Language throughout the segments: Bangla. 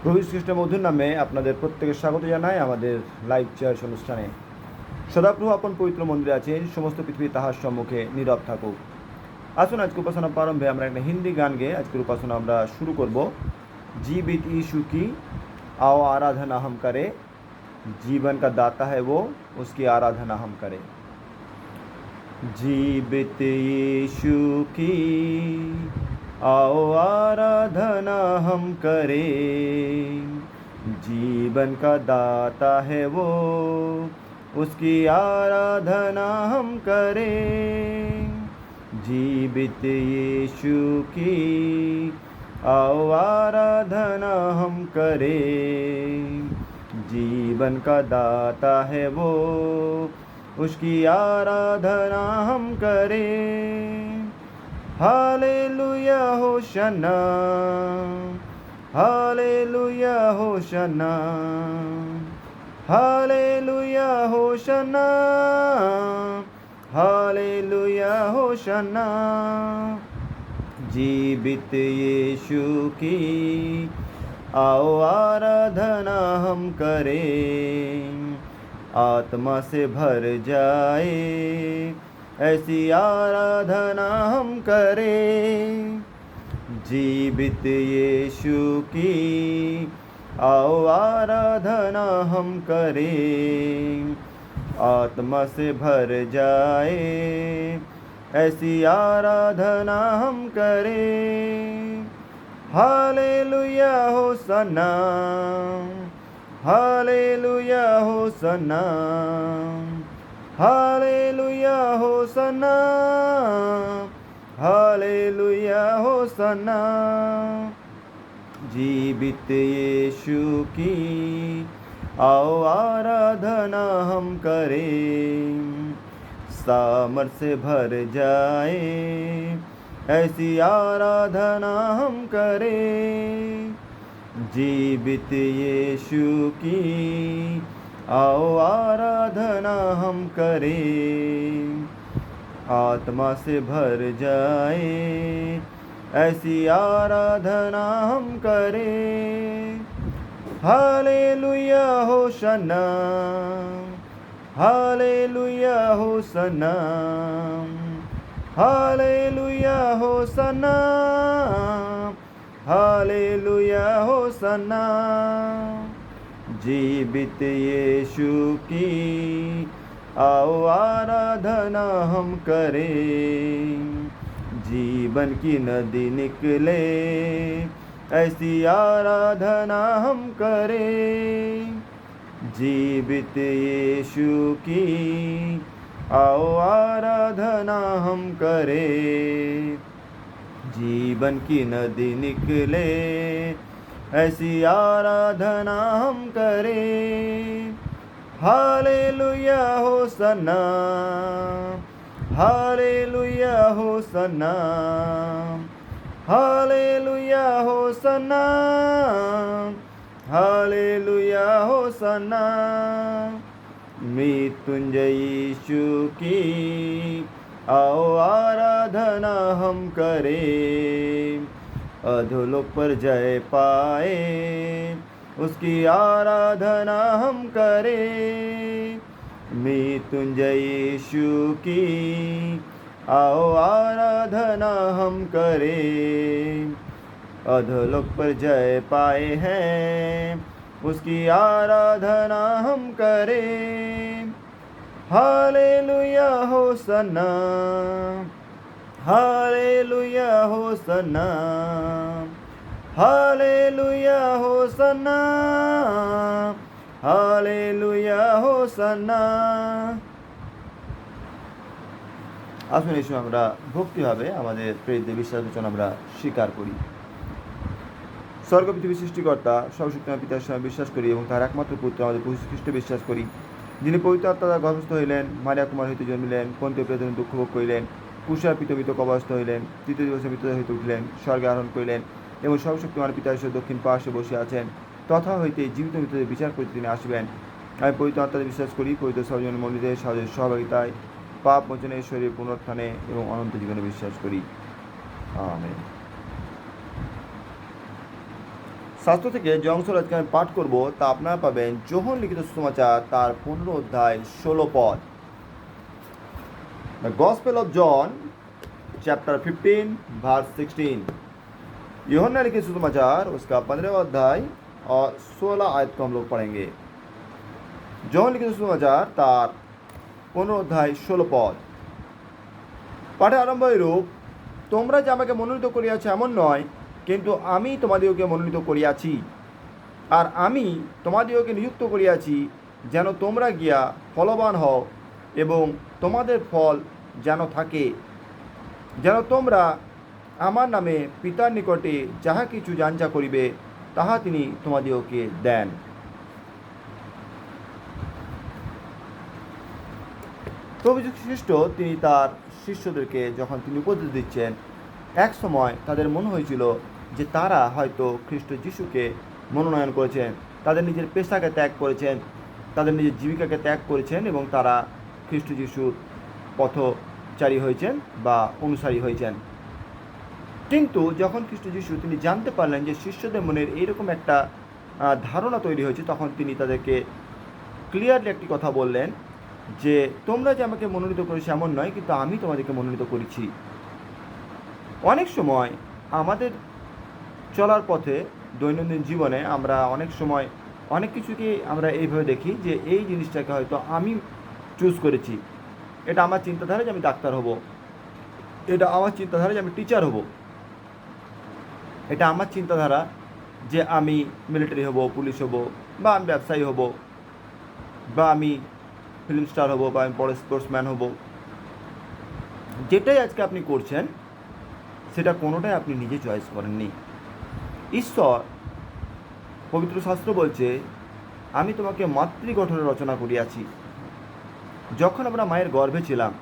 প্রভু যীশু খ্রিস্টের মধুর নামে আপনাদের প্রত্যেকের স্বাগত জানাই আমাদের লাইভ চার্চ অনুষ্ঠানে। সদাপ্রভু আপন পবিত্র মন্দিরে আছেন, সমস্ত পৃথিবী তাহার সম্মুখে নীরব থাকুক। আসুন আজকে উপাসনা প্রারম্ভে আমরা একটা হিন্দি গান গেয়ে আজকের উপাসনা আমরা শুরু করব। जीवित यीशु की आओ आराधना हम करें, जीवन का दाता है वो, उसकी आराधना हम करें। जीवित यीशु की आओ आराधना हम करें, जीवन का दाता है वो, उसकी आराधना हम करें। जीवित यीशु की आओ आराधना हम करें, जीवन का दाता है वो, उसकी आराधना हम करें। Hallelujah hosanna, hallelujah hosanna, hallelujah hosanna, hallelujah hosanna. जीवित यीशु की आओ आराधना हम करें, आत्मा से भर जाए ऐसी आराधना हम करें। जीवित यीशु की आओ आराधना हम करें, आत्मा से भर जाए ऐसी आराधना हम करें। Hallelujah hosanna, hallelujah hosanna, hallelujah hosanna, hallelujah hosanna. जीवित यीशु की आओ आराधना हम करें, सामर्थ से भर जाए ऐसी आराधना हम करें। जीवित यीशु की आओ आराधना हम करें, आत्मा से भर जाए ऐसी आराधना हम करें। Hallelujah hosanna, hallelujah hosanna, hallelujah hosanna, hallelujah hosanna. जीवित यीशु की आओ आराधना हम करें, जीवन की नदी निकले ऐसी आराधना हम करें। जीवित यीशु की आओ आराधना हम करें, जीवन की नदी निकले ऐसी आराधना हम करें। Hallelujah hosanna, hallelujah hosanna, hallelujah hosanna, hallelujah hosanna. मृत्युंजय यीशु की आओ आराधना हम करें, अधोलोक पर जय पाए उसकी आराधना हम करें। मृत्युंजय यीशु की आओ आराधना हम करें, अधोलोक पर जय पाए हैं उसकी आराधना हम करें। Hallelujah hosanna, hallelujah hosanna, hallelujah hosanna, hallelujah Hosanna. আসুন এই সময় আমরা ভক্তিভাবে আমাদের প্রেরিত বিশ্বাস বচন আমরা স্বীকার করি। স্বর্গ পৃথিবীর সৃষ্টিকর্তা সর্বশক্তিমান পিতার সময় বিশ্বাস করি এবং তার একমাত্র পুত্র আমাদের প্রভু যীশু খ্রিস্টে বিশ্বাস করি, যিনি পবিত্র আত্মা দ্বারা গর্ভস্থ হইলেন, মারিয়া কুমার হইতে জন্মিলেন, পন্তীয় পিলাতের দুঃখ ভোগ করিলেন, কুশার পিতমিত কবরস্থ হইলেন, তৃতীয় দিবসে মৃত্যুঞ্জয় হইতে উঠিলেন, স্বর্গে আরোহণ করিলেন এবং সর্বশক্তিমান পিতার ঈশ্বর দক্ষিণ পার্শ্বে বসে আছেন। তথা হইতে জীবিত মৃতদের বিচার করিতে তিনি আসিবেন। আমি পবিত্র আত্মাতে বিশ্বাস করি, পবিত্র সর্বজনীন মন্দিরে সহযোগিতায় পাপ মোচনে, শরীর পুনরুত্থানে এবং অনন্ত জীবনে বিশ্বাস করি। আমেন। শাস্ত্র থেকে যে অংশটা আজকে আমি পাঠ করব তা আপনারা পাবেন যোহন লিখিত সুসমাচার তার 15 অধ্যায় 16 পদ। The Gospel of John chapter 15 verse 16। यूहन्ना लिखित सुसमाचार उसका 15 अध्याय और 16 आयत को हम लोग पढ़ेंगे। जोहन लिखित सुसमाचार तार 15 अध्याय 16 পদ। পাঠে আরম্ভ এরূপ, তোমরা যে আমাকে মনোনীত করিয়াছ এমন নয়, কিন্তু আমি তোমাদিগকে মনোনীত করিয়াছি, আর আমি তোমাদিগকে নিযুক্ত করিয়াছি যেন তোমরা গিয়া ফলবান হও এবং তোমাদের ফল যেন থাকে, যেন তোমরা আমার নামে পিতার নিকটে যাহা কিছু যাঞ্চা করিবে তাহা তিনি তোমাদিগকে দেন। প্রভু যীশু খ্রিস্ট তিনি তার শিষ্যদেরকে যখন তিনি উপদেশ দিচ্ছেন, এক সময় তাদের মনে হয়েছিল যে তারা হয়তো খ্রিস্ট যিশুকে মনোনয়ন করেছেন, তাদের নিজের পেশাকে ত্যাগ করেছেন, তাদের নিজের জীবিকাকে ত্যাগ করেছেন এবং তারা খ্রিস্ট যিশুর পথচারী হয়েছেন বা অনুসারী হয়েছেন। কিন্তু যখন খ্রিস্ট যিশু তিনি জানতে পারলেন যে শিষ্যদের মনের এইরকম একটা ধারণা তৈরি হয়েছে, তখন তিনি তাদেরকে ক্লিয়ারলি একটি কথা বললেন যে তোমরা যে আমাকে মনোনীত করেছো এমন নয়, কিন্তু আমি তোমাদেরকে মনোনীত করেছি। অনেক সময় আমাদের চলার পথে দৈনন্দিন জীবনে আমরা অনেক সময় অনেক কিছুকে আমরা এইভাবে দেখি যে এই জিনিসটাকে হয়তো আমি চুজ করেছি, এটা আমার চিন্তাধারা যে আমি ডাক্তার হব, এটা আমার চিন্তাধারা যে আমি টিচার হব, এটা আমার চিন্তাধারা যে আমি মিলিটারি হব, পুলিশ হব, বা আমি ব্যবসায়ী হব, বা আমি ফিল্ম স্টার হব, বা আমি বড় স্পোর্টসম্যান হব। যেটাই আজকে আপনি করছেন সেটা কোনোটাই আপনি নিজে চয়েস করেননি। ঈশ্বর পবিত্র শাস্ত্র বলছে, আমি তোমাকে মাতৃগঠনে রচনা করিয়াছি। যখন আমরা মায়ের গর্ভে ছিলাম,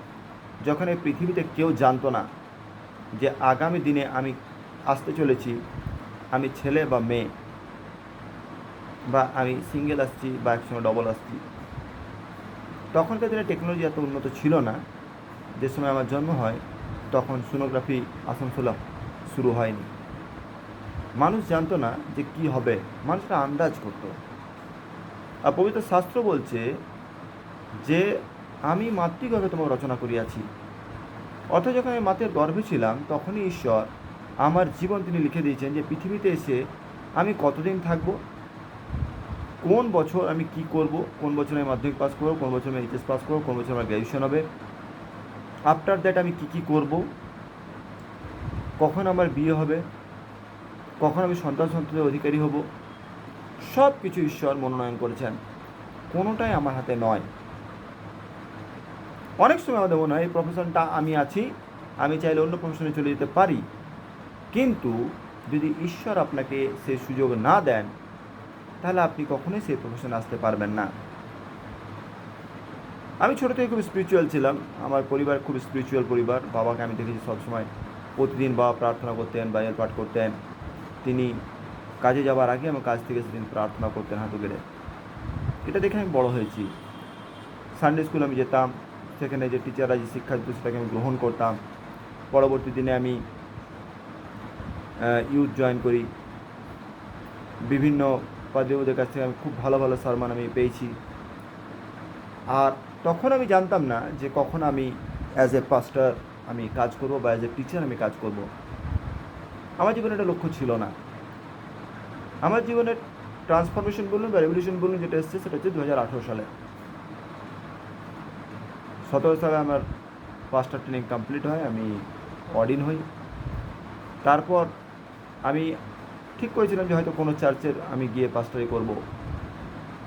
যখন এই পৃথিবীতে কেউ জানতো না যে আগামী দিনে আমি আসতে চলেছি, আমি ছেলে বা মেয়ে, বা আমি সিঙ্গেল আসছি বা একসঙ্গে ডবল আসছি, তখনকার দিনে টেকনোলজি এত উন্নত ছিল না। যে সময় আমার জন্ম হয় তখন সোনোগ্রাফি আসানসোলে শুরু হয়নি, মানুষ জানতো না যে কি হবে, মানুষরা আন্দাজ করতো। আর পবিত্র শাস্ত্র বলছে যে আমি মাতৃগর্ভে তোমাকে রচনা করিয়াছি। অর্থাৎ যখন আমি মাতৃর গর্ভে ছিলাম তখনই ঈশ্বর আমার জীবন তিনি লিখে দিয়েছেন যে পৃথিবীতে এসে আমি কতদিন থাকব, কোন বছর আমি কি করব, কোন বছর আমি মাধ্যমিক পাস করবো, কোন বছর আমি এইচএস পাস করবো, কোন বছর আমার গ্র্যাজুয়েশন হবে, আফটার দ্যাট আমি কি করব, কখন আমার বিয়ে হবে, কখন আমি সন্তানের অধিকারী হব, সব কিছু ঈশ্বর মনোনয়ন করেছেন, কোনোটাই আমার হাতে নয়। অনেক সময় আমাদের মনে হয় এই প্রফেশনটা আমি আছি, আমি চাইলে অন্য প্রফেশনে চলে যেতে পারি, কিন্তু যদি ঈশ্বর আপনাকে সেই সুযোগ না দেন তাহলে আপনি কখনোই সেই প্রফেশনে আসতে পারবেন না। আমি ছোটো থেকে খুব স্পিরিচুয়াল ছিলাম, আমার পরিবার খুব স্পিরিচুয়াল পরিবার। বাবাকে আমি দেখেছি সবসময় প্রতিদিন বাবা প্রার্থনা করতেন, বাইবেল পাঠ করতেন। তিনি কাজে যাওয়ার আগে আমার কাজ থেকে সেদিন প্রার্থনা করতেন হাঁটু গেড়ে। এটা দেখে আমি বড় হয়েছি। সানডে স্কুল আমি যেতাম, সেখানে যে টিচাররা যে শিক্ষা দিত সেটাকে আমি গ্রহণ করতাম। পরবর্তী দিনে আমি ইউথ জয়েন করি, বিভিন্ন পাদ্রীদের কাছ থেকে আমি খুব ভালো ভালো সম্মান আমি পেয়েছি। আর তখন আমি জানতাম না যে কখন আমি অ্যাজ এ পাস্টার আমি কাজ করব বা অ্যাজ এ টিচার আমি কাজ করব। আমার জীবনে একটা লক্ষ্য ছিল না। আমার জীবনের ট্রান্সফরমেশন বলুন বা রেভলিউশন বলুন যেটা এসছে সেটা হচ্ছে 2018 সালে। 17 সালে আমার পাস্টার ট্রেনিং কমপ্লিট হয়, আমি অর্ডিন হই। তারপর আমি ঠিক করেছিলাম যে হয়তো কোনো চার্চের আমি গিয়ে পাস্টারি করব,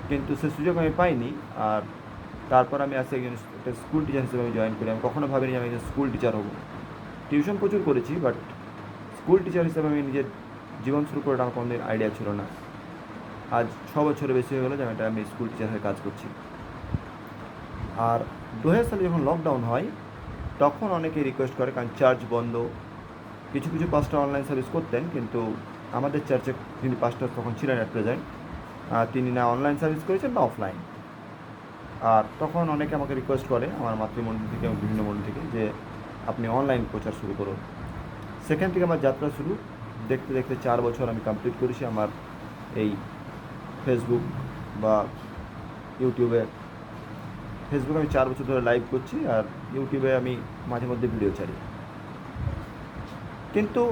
কিন্তু সে সুযোগ আমি পাইনি। আর তারপর আমি আসে একজন একটা স্কুল টিচার হিসেবে আমি জয়েন করি। আমি কখনো ভাবিনি যে আমি একজন স্কুল টিচার হব। টিউশন প্রচুর করেছি, বাট স্কুল টিচার হিসেবে আমি নিজের জীবন শুরু করে আমার কোনোদিন আইডিয়া ছিল না। আজ 6 বছরের বেশি হয়ে গেলো যে আমি স্কুল টিচার হয়ে কাজ করছি। আর 2000 সালে যখন লকডাউন হয় তখন অনেকে রিকোয়েস্ট করে, কারণ চার্চ বন্ধ। কিছু কিছু পাস্টার অনলাইন সার্ভিস করতেন, কিন্তু আমাদের চার্চে যিনি পাস্টার তখন ছিলেন অ্যাট প্রেজেন্ট, তিনি না অনলাইন সার্ভিস করেছেন না অফলাইন। আর তখন অনেকে আমাকে রিকোয়েস্ট করে আমার মাতৃমণ্ডল থেকে এবং বিভিন্ন মণ্ডল থেকে যে আপনি অনলাইন প্রচার শুরু করুন। সেখান থেকে আমার যাত্রা শুরু। দেখতে দেখতে 4 বছর আমি কমপ্লিট করেছি। আমার এই ফেসবুক বা ইউটিউবে। ফেসবুকে আমি 4 বছর ধরে লাইভ করছি, আর ইউটিউবে আমি মাঝে মধ্যে ভিডিও ছাড়ি। কিন্তু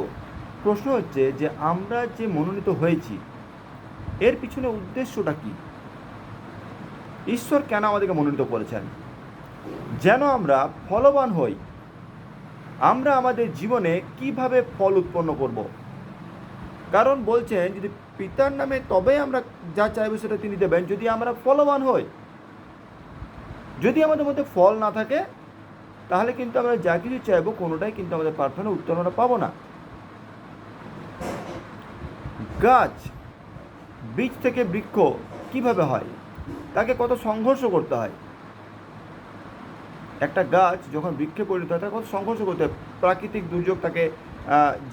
প্রশ্ন হচ্ছে যে আমরা যে মনোনীত হয়েছি এর পিছনে উদ্দেশ্যটা কী? ঈশ্বর কেন আমাদেরকে মনোনীত করেছেন? যেন আমরা ফলবান হই। আমরা আমাদের জীবনে কিভাবে ফল উৎপন্ন করব? কারণ বলছেন যদি পিতার নামে তবে আমরা যা চাইবো সেটা তিনি দেবেন, যদি আমরা ফলবান হই। যদি আমাদের মধ্যে ফল না থাকে তাহলে কিন্তু আমরা যা কিছু চাইবো কোনোটাই কিন্তু আমাদের প্রার্থনা উত্তর আমরা পাবো না। গাছ বীজ থেকে বৃক্ষ কিভাবে হয়? তাকে কত সংঘর্ষ করতে হয়। একটা গাছ যখন বৃক্ষে পরিণত হয় তাকে কত সংঘর্ষ করতে হয়। প্রাকৃতিক দুর্যোগ তাকে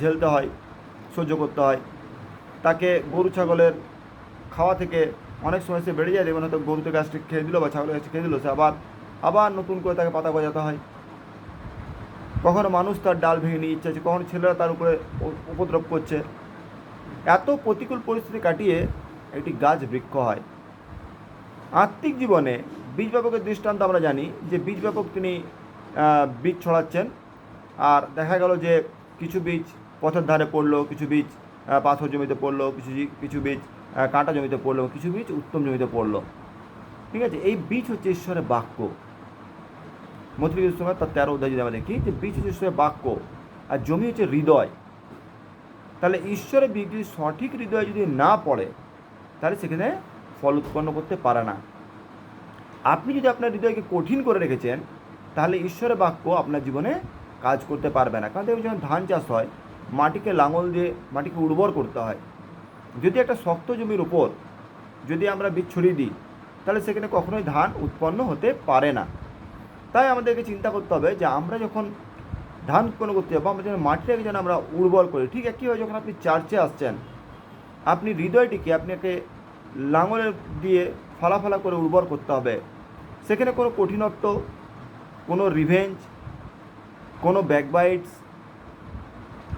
ঝেলতে হয়, সহ্য করতে হয়। তাকে গরু ছাগলের খাওয়া থেকে অনেক সময় সে বেড়ে যায়, যেমন হয়তো গরুতে গাছটি খেয়ে দিল বা ছাগলের গাছটি খেয়ে দিল, সে আবার নতুন করে তাকে পাতা গজাতে হয়। কখনো মানুষ তার ডাল ভেঙে নিয়ে ইচ্ছে আছে, কখনো ছেলেরা তার উপরে উপদ্রব করছে। এত প্রতিকূল পরিস্থিতি কাটিয়ে একটি গাছ বৃক্ষ হয়। আত্মিক জীবনে বীজ ব্যাপকের দৃষ্টান্ত আমরা জানি যে বীজ ব্যাপক তিনি বীজ ছড়াচ্ছেন, আর দেখা গেল যে কিছু বীজ পথের ধারে পড়লো, কিছু বীজ পাথর জমিতে পড়লো, কিছু বীজ কাঁটা জমিতে পড়লো, কিছু বীজ উত্তম জমিতে পড়লো। ঠিক আছে, এই বীজ হচ্ছে ঈশ্বরের বাক্য। মতবিকের সময় তার 13 অধ্যায় যদি আমরা দেখি যে বীজ হচ্ছে ঈশ্বরের বাক্য আর জমি হচ্ছে হৃদয়। তাহলে ঈশ্বরের বীজ যদি সঠিক হৃদয় যদি না পড়ে তাহলে সেখানে ফল উৎপন্ন করতে পারে না। আপনি যদি আপনার হৃদয়কে কঠিন করে রেখেছেন তাহলে ঈশ্বরের বাক্য আপনার জীবনে কাজ করতে পারবে না। কারণ দেখুন, যখন ধান চাষ হয় মাটিকে লাঙল দিয়ে মাটিকে উর্বর করতে হয়। যদি একটা শক্ত জমির উপর যদি আমরা বীজ ছড়িয়ে দিই তাহলে সেখানে কখনোই ধান উৎপন্ন হতে পারে না। তাই আমাদেরকে চিন্তা করতে হবে যে আমরা যখন ধান উৎপন্ন করতে যাবো আমরা যেন মাটিটাকে যেন আমরা উর্বর করি। ঠিক একইভাবে যখন আপনি চার্চে আসছেন, আপনি হৃদয়টিকে আপনাকে লাঙলের দিয়ে ফালা করে উর্বর করতে হবে। সেখানে কোনো কঠিনত্ব, কোনো রিভেঞ্জ, কোনো ব্যাকবাইটস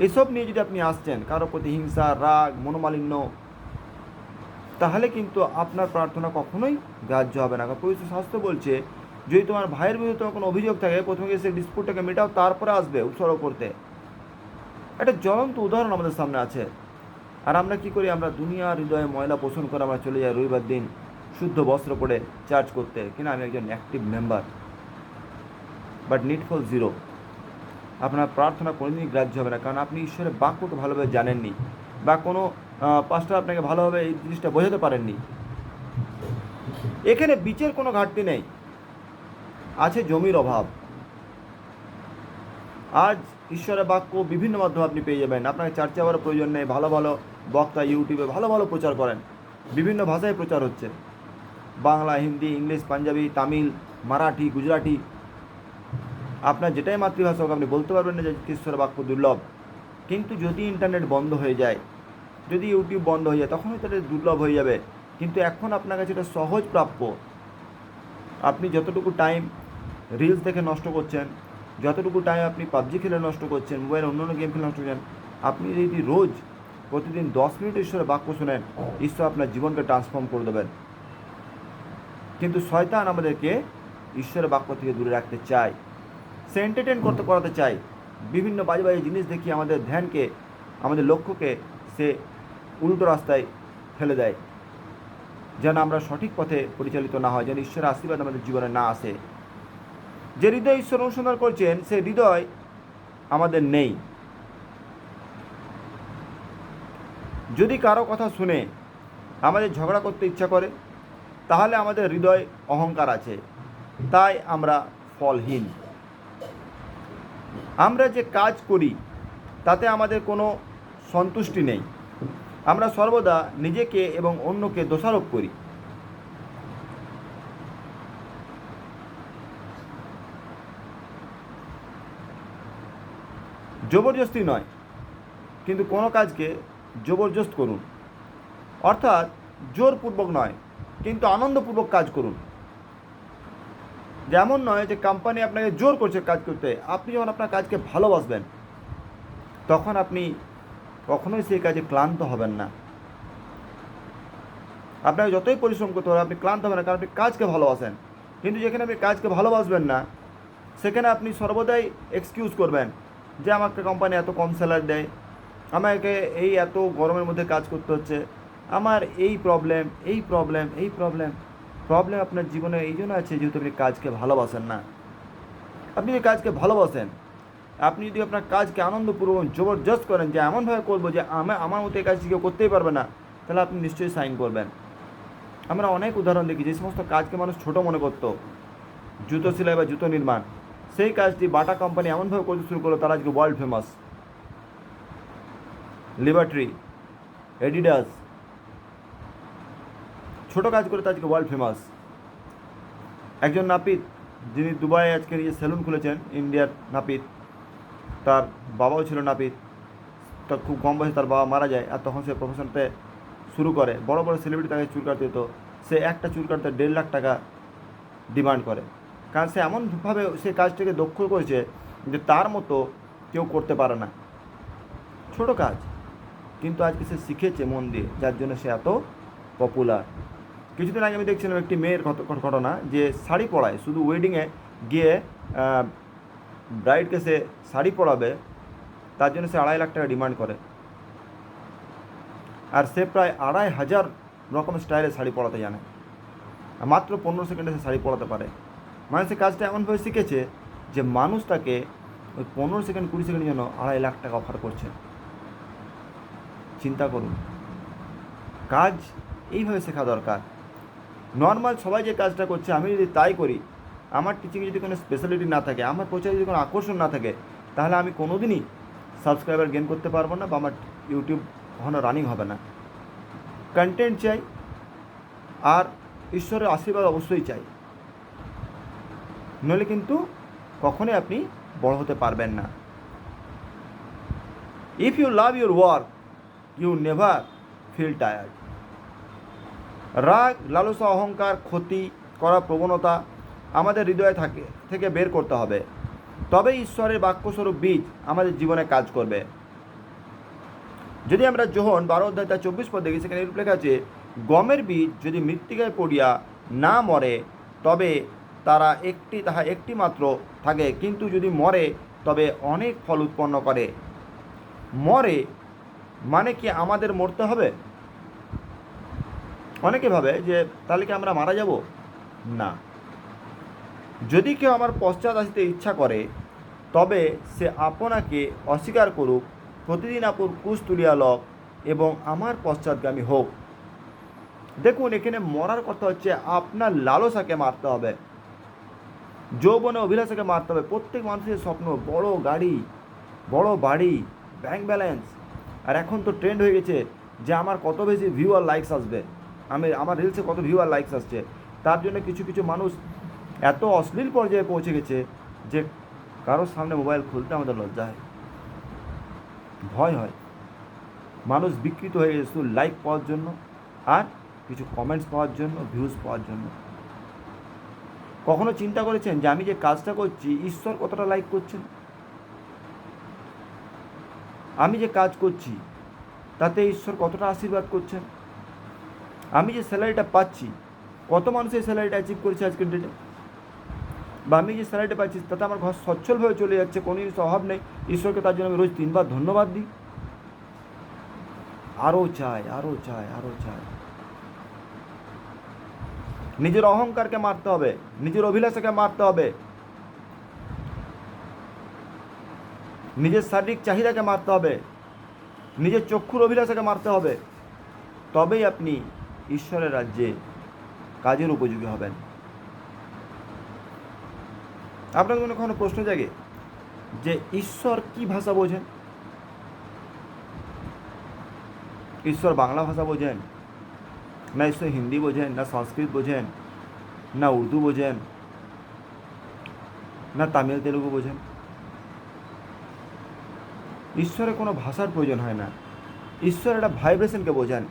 এসব নিয়ে যদি আপনি আসছেন, কারো প্রতি হিংসা, রাগ, মনোমালিন্য, তাহলে কিন্তু আপনার প্রার্থনা কখনোই গ্রাহ্য হবে না। পবিত্র শাস্ত্র বলছে যদি তোমার ভাইয়ের বিরুদ্ধে তোমার কোনো অভিযোগ থাকে প্রথমে গিয়ে সেই ডিসপুটটাকে মেটাও, তারপরে আসবে উৎসর্গ করতে। একটা জ্বলন্ত উদাহরণ আমাদের সামনে আছে। আর আমরা কি করি? আমরা দুনিয়ার হৃদয়ে ময়লা পোষণ করে আমরা চলে যাই রবিবার দিন শুদ্ধ বস্ত্র পরে চার্জ করতে, কিনা আমি একজন active member, but needful zero. আপনার প্রার্থনা কোনোদিনই গ্রাহ্য হবে না, কারণ আপনি ঈশ্বরের বাক্যকে ভালোভাবে জানেননি, বা কোনো পাস্টার আপনাকে ভালোভাবে এই জিনিসটা বোঝাতে পারেননি। এখানে বীজের কোনো ঘাটতি নেই, আছে জমির অভাব। আজ ঈশ্বরের বাক্য বিভিন্ন মাধ্যমে আপনি পেয়ে যাবেন। আপনাকে চার্চে যাওয়ার প্রয়োজন নেই। ভালো ভালো বক্তা ইউটিউবে ভালো প্রচার করেন, বিভিন্ন ভাষায় প্রচার হচ্ছে, বাংলা, হিন্দি, ইংলিশ, পাঞ্জাবি, তামিল, মারাঠি, গুজরাটি। আপনার যেটাই মাতৃভাষা হোক আপনি বলতে পারবেন না যে ঈশ্বরের বাক্য দুর্লভ। কিন্তু যদি ইন্টারনেট বন্ধ হয়ে যায়, যদি ইউটিউব বন্ধ হয়ে যায়, তখনই তাদের দুর্লভ হয়ে যাবে। কিন্তু এখন আপনার কাছে এটা সহজ প্রাপ্য। আপনি যতটুকু টাইম রিলস দেখে নষ্ট করছেন, যতটুকু টাইম আপনি পাবজি খেলে নষ্ট করছেন, মোবাইল অন্যান্য গেম খেলে নষ্ট করছেন, আপনি যদি রোজ প্রতিদিন 10 মিনিট ঈশ্বরের বাক্য শোনেন, ঈশ্বর আপনার জীবনকে ট্রান্সফর্ম করে দেবেন। কিন্তু শয়তান আমাদেরকে ঈশ্বরের বাক্য থেকে দূরে রাখতে চায়, সে এন্টারটেন করাতে চায়। বিভিন্ন বাজে জিনিস দেখিয়ে আমাদের ধ্যানকে, আমাদের লক্ষ্যকে সে উল্টো রাস্তায় ফেলে দেয়, যেন আমরা সঠিক পথে পরিচালিত না হয়, যেন ঈশ্বরের আশীর্বাদ আমাদের জীবনে না আসে। যে হৃদয় ঈশ্বর অনুসন্ধান করছেন সে হৃদয় আমাদের নেই। যদি কারো কথা শুনে আমাদের ঝগড়া করতে ইচ্ছা করে তাহলে আমাদের হৃদয় অহংকার আছে, তাই আমরা ফলহীন। আমরা যে কাজ করি তাতে আমাদের কোনো সন্তুষ্টি নেই। আমরা সর্বদা নিজেকে এবং অন্যকে দোষারোপ করি। জবরদস্তি নয়, কিন্তু কোনো কাজকে জবরদস্ত করুন। অর্থাৎ জোরপূর্বক নয়, কিন্তু আনন্দপূর্বক কাজ করুন। যেমন নয় যে কোম্পানি আপনাকে জোর করছে কাজ করতে। আপনি যখন আপনার কাজকে ভালোবাসবেন তখন আপনি কখনোই সেই কাজে ক্লান্ত হবেন না। আপনাকে যতই পরিশ্রম করতে হবে আপনি ক্লান্ত হবেন না, কারণ আপনি কাজকে ভালোবাসেন। কিন্তু যেখানে আপনি কাজকে ভালোবাসবেন না সেখানে আপনি সর্বদাই এক্সকিউজ করবেন যে আমাকে কোম্পানি এত কম স্যালারি দেয়, আমাকে এই এত গরমের মধ্যে কাজ করতে হচ্ছে, আমার এই প্রবলেম এই প্রবলেম এই প্রবলেম। প্রবলেম আপনার জীবনে এই জন্য আছে যেহেতু আপনি কাজকে ভালোবাসেন না। আপনি যদি কাজকে ভালোবাসেন, আপনি যদি আপনার কাজকে আনন্দপূর্বক জবরদস্ত করেন যে এমনভাবে করবো যে আমার মতো এই কাজটি কেউ করতেই পারবে না, তাহলে আপনি নিশ্চয়ই সাইন করবেন। আমরা অনেক উদাহরণ দেখি যে সমস্ত কাজকে মানুষ ছোট মনে করতো, জুতো সেলাই বা জুতো নির্মাণ, সেই কাজটি বাটা কোম্পানি এমনভাবে করতে শুরু করলো তারা আজকে ওয়ার্ল্ড ফেমাস। লিবার্টি, এডিডাস, ছোটো কাজ করে আজকে ওয়ার্ল্ড ফেমাস। একজন নাপিত যিনি দুবাইয়ে আজকে নিজে সেলুন খুলেছেন, ইন্ডিয়ার নাপিত, তার বাবাও ছিল নাপিত, তার খুব কম বয়সে তার বাবা মারা যায়, আর তখন সে প্রফেশনতে শুরু করে। বড় বড় সেলিব্রিটি তাকে চুল কাটতে হতো, সে একটা চুল কাটতে 1.5 লাখ টাকা ডিমান্ড করে, কারণ সে এমনভাবে সে কাজটাকে দক্ষ করেছে যে তার মতো কেউ করতে পারে না। ছোট কাজ, কিন্তু আজকে সে শিখেছে মন দিয়ে, যার জন্য সে এত পপুলার। কিছুদিন আগে আমি দেখছিলাম একটি মেয়ের ঘটনা, যে শাড়ি পরায়, শুধু ওয়েডিংয়ে গিয়ে ব্রাইডকে সে শাড়ি পরাবে, তার জন্য সে 2.5 লাখ টাকা ডিমান্ড করে, আর সে প্রায় 2,500 রকমের স্টাইলে শাড়ি পরাতে জানে, আর মাত্র 15 সেকেন্ডে সে শাড়ি পরাতে পারে। মানে সে কাজটা এমনভাবে শিখেছে যে মানুষ তাকে ওই 15 সেকেন্ড 20 সেকেন্ডের জন্য 2.5 লাখ টাকা অফার করছে। চিন্তা করুন, কাজ এইভাবে শেখা দরকার। নর্মাল সবাই যে কাজটা করছে আমি যদি তাই করি, আমার টিচিংয়ে যদি কোনো স্পেশালিটি না থাকে, আমার প্রচারে যদি কোনো আকর্ষণ না থাকে, তাহলে আমি কোনো দিনই সাবস্ক্রাইবার গেইন করতে পারবো না, বা আমার ইউটিউব কখনো রানিং হবে না। কন্টেন্ট চাই, আর ঈশ্বরের আশীর্বাদ অবশ্যই চাই, নইলে কিন্তু কখনোই আপনি বড় হতে পারবেন না। If you love your work you never feel tired. রাগ, লালসা, অহংকার, ক্ষতি করার প্রবণতা আমাদের হৃদয়ে থেকে বের করতে হবে, তবেই ঈশ্বরের বাক্যস্বরূপ বীজ আমাদের জীবনে কাজ করবে। যদি আমরা যোহন 12:24 দেখি, সেখানে এরূপ লেখা আছে, গমের বীজ যদি মৃত্তিকায় পড়িয়া না মরে তবে তাহা একটি মাত্র থাকে, কিন্তু যদি মরে তবে অনেক ফল উৎপন্ন করে। মরে মানে কি আমাদের মরতে হবে? অনেকে ভাবে যে তাহলে কি আমরা মারা যাব? না। যদি কেউ আমার পশ্চাৎ আসিতে ইচ্ছা করে তবে সে আপনাকে অস্বীকার করুক, প্রতিদিন আপন ক্রুশ তুলিয়া লক এবং আমার পশ্চাৎগামী হোক। দেখুন, এখানে মরার কথা হচ্ছে আপনার লালসাকে মারতে হবে, যৌবনে অভিলাষাকে মারতে হবে। প্রত্যেক মানুষের স্বপ্ন বড় গাড়ি, বড় বাড়ি, ব্যাংক ব্যালেন্স। আর এখন তো ট্রেন্ড হয়ে গেছে যে আমার কত বেশি ভিউ আর লাইকস আসবে, আমার রিলসে কত ভিউ আর লাইকস আসছে। তার জন্য কিছু কিছু মানুষ এত অশ্লীল পর্যায়ে পৌঁছে গেছে যে কারোর সামনে মোবাইল খুলতে আমাদের লজ্জা হয়, ভয় হয়। মানুষ বিকৃত হয়ে গেছে শুধু লাইক পাওয়ার জন্য, আর কিছু কমেন্টস পাওয়ার জন্য, ভিউজ পাওয়ার জন্য। কখনো চিন্তা করেছেন যে আমি যে কাজটা করছি ঈশ্বর কতটা লাইক করছেন? আমি যে কাজ করছি তাতে ঈশ্বর কতটা আশীর্বাদ করছেন? আমি যে স্যালারিটা পাচ্ছি, কত মানুষ এই স্যালারিটা অ্যাচিভ করেছে আজকের ডেটে? বা আমি যে স্যালারিটা পাচ্ছি তাতে আমার ঘর সচ্ছলভাবে চলে যাচ্ছে, কোনো জিনিস অভাব নেই। ঈশ্বরকে তার জন্য আমি রোজ 3 বার ধন্যবাদ দিই। আরও চাই, আরও চাই, আরও চাই। নিজের অহংকারকে মারতে হবে, নিজের অভিলাষাকে মারতে হবে, নিজের শারীরিক চাহিদাকে মারতে হবে, নিজের চক্ষুর অভিলাষাকে মারতে হবে, তবেই আপনি ঈশ্বরের রাজ্যে কাজের উপযোগী হবেন। আপনার মনে কখনো প্রশ্ন জাগে যে ঈশ্বর কি ভাষা বোঝেন? ঈশ্বর বাংলা ভাষা বোঝেন না, ঈশ্বর হিন্দি বোঝেন না, সংস্কৃত বোঝেন না, উর্দু বোঝেন না, তামিল তেলুগু বোঝেন? ঈশ্বরের কোনো ভাষার প্রয়োজন হয় না, ঈশ্বর একটা ভাইব্রেশনকে বোঝেন।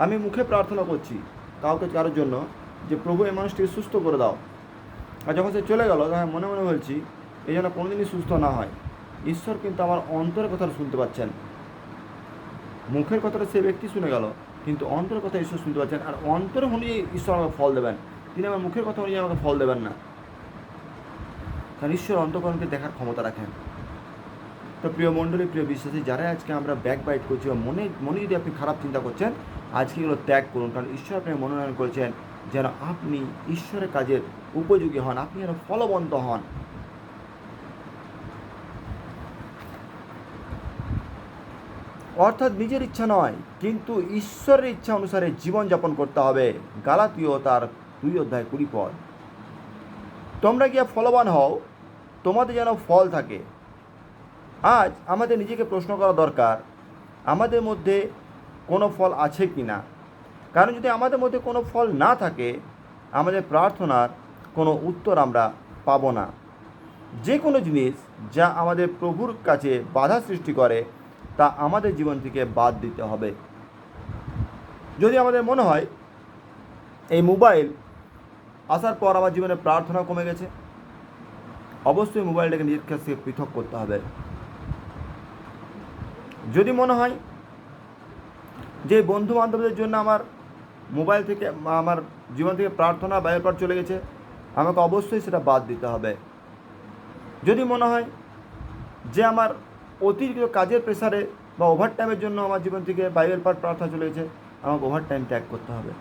আমি মুখে প্রার্থনা করছি কারোর জন্য যে প্রভু এই মানুষটিকে সুস্থ করে দাও, আর যখন সে চলে গেল তখন মনে মনে বলছি এই জন্য কোনোদিনই সুস্থ না হয়। ঈশ্বর কিন্তু আমার অন্তরের কথা শুনতে পাচ্ছেন, মুখের কথাটা সে ব্যক্তি শুনে গেল, কিন্তু অন্তরের কথা ঈশ্বর শুনতে পাচ্ছেন, আর অন্তর অনুযায়ী ঈশ্বর আমাকে ফল দেবেন। তিনি আমার মুখের কথা অনুযায়ী আমাকে ফল দেবেন না, কারণ ঈশ্বর অন্তঃকরণকে দেখার ক্ষমতা রাখেন। তো প্রিয় মণ্ডলী, প্রিয় বিশ্বাসী, যারা আজকে আমরা ব্যাক বাইট করছি বা মনে মনে যদি আপনি খারাপ চিন্তা করছেন, আজকে এগুলো ত্যাগ করুন, কারণ ঈশ্বর আপনাকে মনোনয়ন করেছেন যেন আপনি ঈশ্বরের কাজের উপযোগী হন, আপনি যেন ফলবন্ত হন। অর্থাৎ নিজের ইচ্ছা নয়, কিন্তু ঈশ্বরের ইচ্ছা অনুসারে জীবনযাপন করতে হবে। গালাতীয় তার 2:20 তোমরা গিয়া ফলবান হও, তোমাদের যেন ফল থাকে। আজ আমাদের নিজেকে প্রশ্ন করা দরকার, আমাদের মধ্যে কোনো ফল আছে কি না। কারণ যদি আমাদের মধ্যে কোনো ফল না থাকে, আমাদের প্রার্থনার কোনো উত্তর আমরা পাব না। যে কোনো জিনিস যা আমাদের প্রভুর কাছে বাধা সৃষ্টি করে, তা আমাদের জীবন থেকে বাদ দিতে হবে। যদি আমাদের মনে হয় এই মোবাইল আসার পর আমার জীবনে প্রার্থনা কমে গেছে, অবশ্যই মোবাইলটাকে নিজের কাছ থেকে পৃথক করতে হবে। যদি মনে হয় যে বন্ধু বান্ধবদের জন্য আমার মোবাইল থেকে আমার জীবন থেকে প্রার্থনা বাইরের পর চলে গেছে, আমাকে অবশ্যই সেটা বাদ দিতে হবে। যদি মনে হয় যে আমার অতিরিক্ত কাজের প্রেসারে বা ওভারটাইমের জন্য আমার জীবন থেকে বাইরের পর প্রার্থনা চলে গেছে, আমাকে ওভারটাইম ত্যাগ করতে হবে।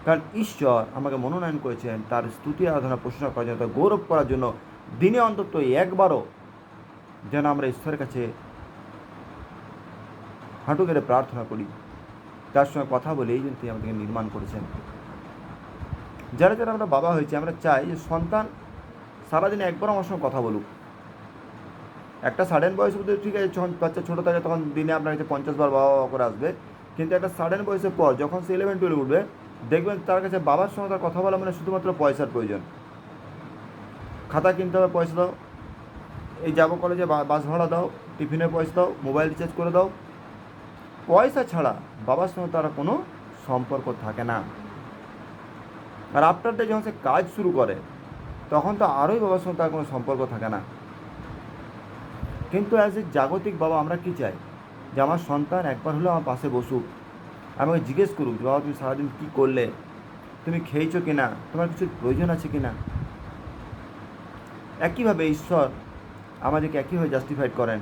কারণ ঈশ্বর আমাকে মনোনয়ন করেছেন তার স্তুতি আরাধনা প্রশংসা করার জন্য, তার গৌরব করার জন্য। দিনে অন্তত একবারও যেন আমরা ঈশ্বরের কাছে হাঁটু গেড়ে প্রার্থনা করি, তার সঙ্গে কথা বলে। এই জন্য তিনি আমাদেরকে নির্মাণ করেছেন। যারা যারা আমরা বাবা হয়েছি, আমরা চাই যে সন্তান সারাদিনে একবার আমার সঙ্গে কথা বলুক। একটা সাডেন বয়স অবধি ঠিক আছে, যখন বাচ্চা ছোটো থাকে তখন দিনে আপনার কাছে 50 বার বাবা বাবা করে আসবে। কিন্তু একটা সাডেন বয়সের পর যখন সে 11-12 উঠবে, দেখবেন তার কাছে বাবার সঙ্গে তার কথা বলা মানে শুধুমাত্র পয়সার প্রয়োজন। খাতা কিনতে হবে, পয়সা দাও। এই যাবো কলেজে, বাস ভাড়া দাও, টিফিনের পয়সা দাও, মোবাইল রিচার্জ করে দাও। পয়সা ছাড়া বাবার সঙ্গে তার কোনো সম্পর্ক থাকে না। আর আফটার ডে যখন সে কাজ শুরু করে, তখন তো আরোই বাবার সঙ্গে তার কোনো সম্পর্ক থাকে না। কিন্তু অ্যাজ এ জাগতিক বাবা আমরা কী চাই? যে আমার সন্তান একবার হলেও আমার পাশে বসুক, আমাকে জিজ্ঞেস করুক যে বাবা তুমি সারাদিন কী করলে, তুমি খেয়েছো কি না, তোমার কিছু প্রয়োজন আছে কি না। একইভাবে ঈশ্বর আমাদেরকে একইভাবে জাস্টিফাইড করেন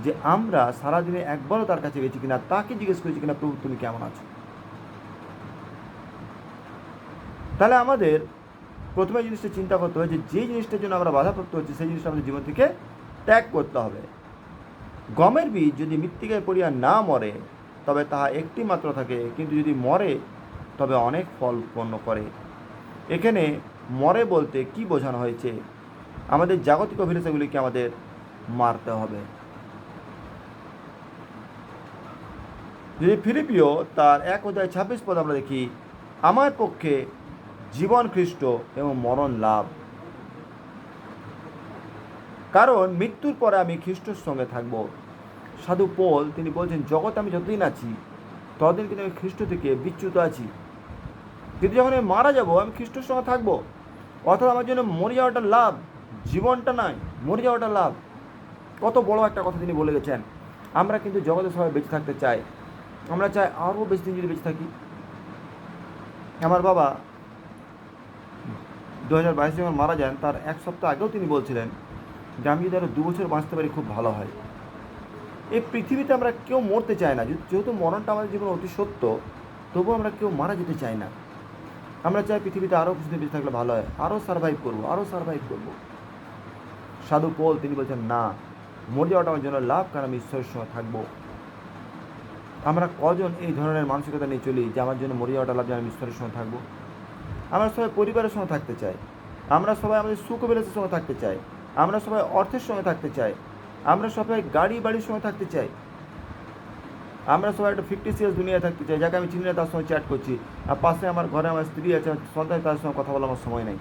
যে আমরা সারাদিনে একবারও তার কাছে গেছি কিনা, তাকে জিজ্ঞেস করেছি কিনা প্রভু তুমি কেমন আছো। তাহলে আমাদের প্রথমে জিনিসটা চিন্তা করতে হবে যে যে জিনিসটার জন্য আমরা বাধাপ্রাপ্ত হচ্ছি, সেই জিনিসটা আমাদের জীবন থেকে ত্যাগ করতে হবে। গমের বীজ যদি মৃত্তিকায় পড়িয়া না মরে, তবে তাহা একটি মাত্র থাকে, কিন্তু যদি মরে তবে অনেক ফল উৎপন্ন করে। এখানে মরে বলতে কি বোঝানো হয়েছে? আমাদের জাগতিক অভিলাষাগুলিকে আমাদের মারতে হবে। যদি ফিলিপিও তার 1:26 আমরা দেখি, আমার পক্ষে জীবন খ্রিস্ট এবং মরণ লাভ, কারণ মৃত্যুর পরে আমি খ্রিস্টের সঙ্গে থাকব। সাধু পৌল তিনি বলছেন, জগতে আমি যতদিন আছি ততদিন কিন্তু আমি খ্রিস্ট থেকে বিচ্যুত আছি, কিন্তু যখন আমি মারা যাব আমি খ্রিস্টের সঙ্গে থাকবো। অর্থাৎ আমার জন্য মরে যাওয়াটা লাভ, জীবনটা নয়, মরে যাওয়াটা লাভ। কত বড় একটা কথা তিনি বলে গেছেন। আমরা কিন্তু জগতে সবাই বেঁচে থাকতে চাই, আমরা চাই আরও বেশি দিন যদি বেঁচে থাকি। আমার বাবা 2022 যখন মারা যান, তার 1 সপ্তাহ আগেও তিনি বলছিলেন যে আমি যদি আরও 2 বছর বাঁচতে পারি খুব ভালো হয়। এই পৃথিবীতে আমরা কেউ মরতে চাই না, যেহেতু মরণটা আমাদের জীবনে অতি সত্য, তবুও আমরা কেউ মারা যেতে চাই না। আমরা চাই পৃথিবীতে আরও কিছুদিন বেঁচে থাকলে ভালো হয়, আরও সার্ভাইভ করবো। সাধু পৌল তিনি বলছেন, না, মরে যাওয়াটা আমার জন্য লাভ, কারণ আমি ঈশ্বরের সঙ্গে থাকবো। আমরা কজন এই ধরনের মানসিকতা নিয়ে চলি যে আমার জন্য মরে যাওয়াটা লাভ, যে আমি ঈশ্বরের সঙ্গে থাকবো? আমরা সবাই পরিবারের সঙ্গে থাকতে চাই, আমরা সবাই আমাদের সুখ বিলাসের সঙ্গে থাকতে চাই, আমরা সবাই অর্থের সঙ্গে থাকতে চাই, আমরা সবাই গাড়ি বাড়ির সঙ্গে থাকতে চাই, আমরা সবাই একটা ফিকটিসিয়াস দুনিয়ায় থাকতে চাই, যাকে আমি চিনি না তার সঙ্গে চ্যাট করছি, আর পাশে আমার ঘরে আমার স্ত্রী আছে, আমার সন্তান, তার সঙ্গে কথা বলার আমার সময় নেই।